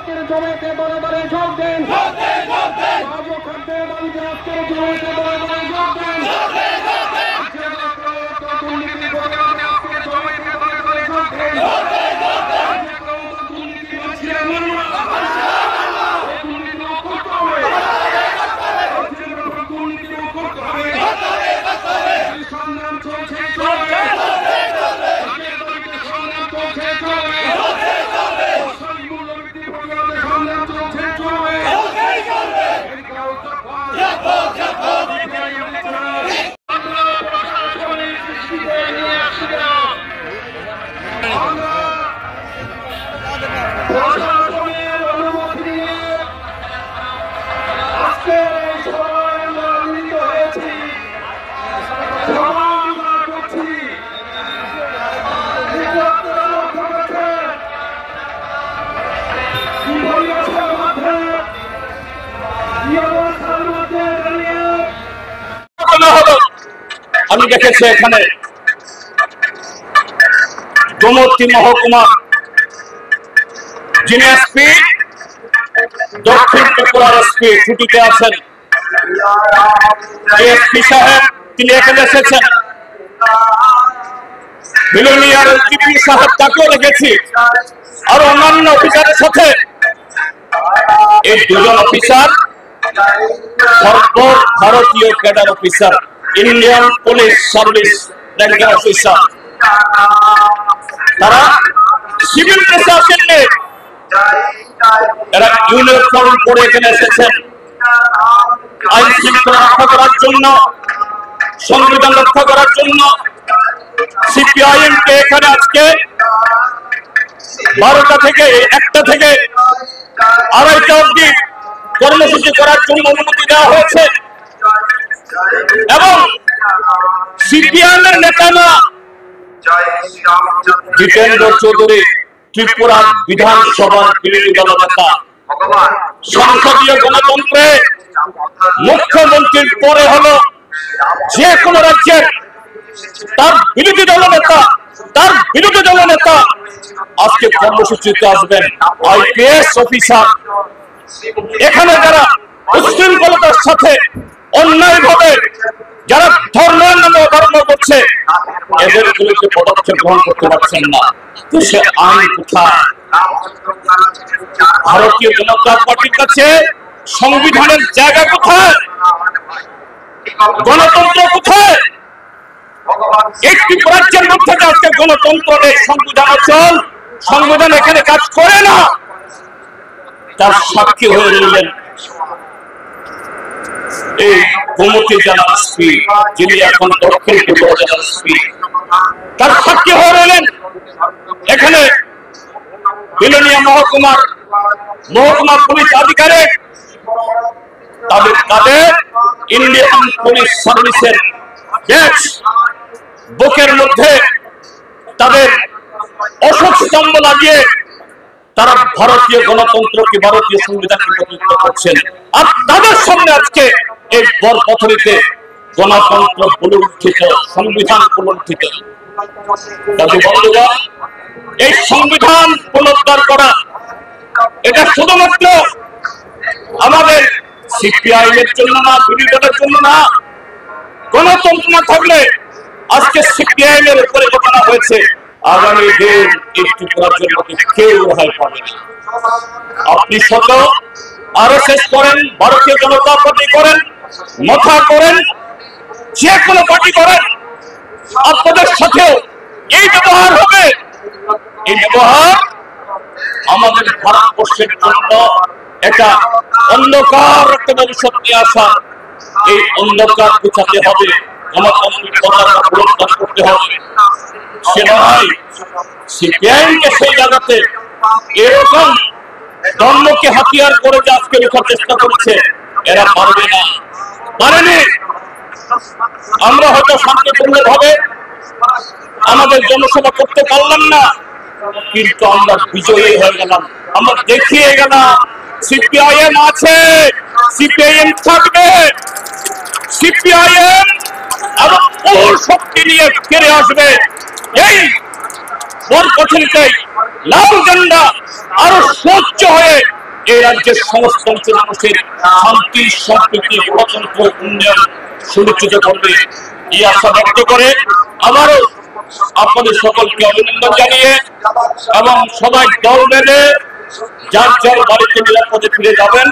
আজকের জমায়েতে দলে দলে যোগ দেন। রাজখাদ্যের দাবিতে আজকের জমায়েতে দলে দলে যোগ দেন। দুর্নীতি প্রতিরোধে আজকের জমায়েতে দলে দলে যোগ দেন। দুর্নীতি বাঁচিয়ে মানব দুর্নীতি করতে হবে, দুর্নীতি করতে হবে। সংগ্রাম চলছে চলবে, সংগ্রাম চলছে চলবে, সংগ্রাম চলছে চলবে। প্রশাসনের দৃষ্টিতে নিয়ে আসি না, প্রশাসনের অনুমতি নিয়ে আজকের এই সভায় আমরা মিলিত হয়েছি, সমালোচনা করছি। আমি দেখেছি এখানে গোমতী মহকুমা যিনি এসপি দক্ষিণ ত্রিপুরার এসপি ছুটিতে আছেন, এসপি সাহেব তিনি এখানে এসেছেন। বিলোনিয়ার এসপি সাহেব তাকেও দেখেছি, আর অন্যান্য অফিসারের সাথে। এই দুজন অফিসার সর্বভারতীয় cadre officer, Indian police service র্যাঙ্কের অফিসার। তারা সিভিল ড্রেসে আসেননি, এরা ইউনিফর্ম পরে এখানে এসেছেন আইন শৃঙ্খলা রক্ষা করার জন্য, সংবিধান রক্ষা করার জন্য। সিপিআইএম কে এখানে আজকে 12টা থেকে 1টা থেকে 2:30টা অবধি কর্মসূচি করার জন্য অনুমতি দেওয়া হয়েছে। এবং সিপিআইএম এর নেতা না জিতেন্দ্র চৌধুরী ত্রিপুরা বিধানসভার বিরোধী দল নেতা, সংসদীয় গণতন্ত্রে মুখ্যমন্ত্রীর পরে হলো যে কোনো রাজ্যের তার বিরোধী দল নেতা আজকে কর্মসূচিতে আসবেন। আইপিএস অফিসার এখানে যারা উশৃঙ্খলতার সাথে অন্যায় ভাবে যারা ধর্মের নামে অধর্ম করছে, এদের বিরুদ্ধে পদক্ষেপ গ্রহণ করতে পারছেন না। দেশে আইন কোথায়? ভারতীয় জনতা পার্টির কাছে সংবিধানের জায়গা কোথায়? গণতন্ত্র কোথায়? একটি রাজ্যের মধ্যে আজকে গণতন্ত্র নেই, সংবিধান অচল, সংবিধান এখানে কাজ করে না। তার সাক্ষী হয়ে রইলেন এই গোমতী জেলার এসপি, যিনি এখন দক্ষিণ ত্রিপুরা জেলার এসপি। তার সাক্ষী হয়ে রইলেন এখানে বিলোনিয়া মহকুমা পুলিশ আধিকারিক। তাদের ইন্ডিয়ান পুলিশ সার্ভিসের ব্যাচ বুকের মধ্যে তাদের অশোক স্তম্ভ লাগিয়ে তারা ভারতীয় গণতন্ত্রকে, ভারতীয় সংবিধানকে প্রতিষ্ঠা করছেন। আর তাদের সামনে আজকে এই বরপথরিতে গণতন্ত্র পুনরুত্থিত, সংবিধান পুনরুত্থিত। বন্ধুগণ, এই সংবিধান পুনরুদ্ধার করা এটা শুধুমাত্র আমাদের সিপিআইএম এর জন্য না, বিরোধী দলের জন্য না। গণতন্ত্র না থাকলে আজকে সিপিআইএম এর উপরে ঘটনা হয়েছে, আগামী দিন একটি রাজ্যের মধ্যে কেউ রেহাই পাবে না। আপনি শত আরএসএস করেন, ভারতীয় জনতা পার্টি করেন, মথা করেন, যে কোনো পার্টি করেন, আপনাদের সাথেও এই ব্যবহার হবে। এই ব্যবহার আমাদের ভারতবর্ষের জন্য এটা অন্ধকার একটা ভবিষ্যৎ নিয়ে আসা। এই অন্ধকার বুঝাতে হবে, গণতান্ত্রিক পতাকা পুরস্কার করতে হবে। সে নয় সিপিআইএমকে সেই জায়গাতে এরকম ধর্মকে হাতিয়ার করে যে আজকে লেখার চেষ্টা করছে, এরা পারবে না, পারেনি। আমরা হয়তো শান্তিপূর্ণ ভাবে আমাদের জনসভা করতে পারলাম না, কিন্তু আমরা বিজয়ী হয়ে গেলাম। আমরা দেখিয়ে গেলাম সিপিআইএম আছে, সিপিআইএম থাকবে, সিপিআইএম আরো বহু শক্তি নিয়ে ফিরে আসবে। এই বরপথরিতে লাল ঝান্ডা আরো স্বচ্ছ হয়ে এই রাজ্যের সমস্ত অঞ্চল মানুষের শান্তি সম্প্রীতি গণতন্ত্র উন্নয়ন সুনিশ্চিত করবে এই আশা ব্যক্ত করে আবারও আপনাদের সকলকে অভিনন্দন জানিয়ে এবং সবাই দল বেঁধে যার যার বাড়িতে নিরাপদে ফিরে যাবেন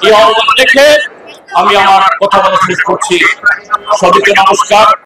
এই আহ্বান দেখে আমি আমার কথা বলা শেষ করছি। সবাইকে নমস্কার।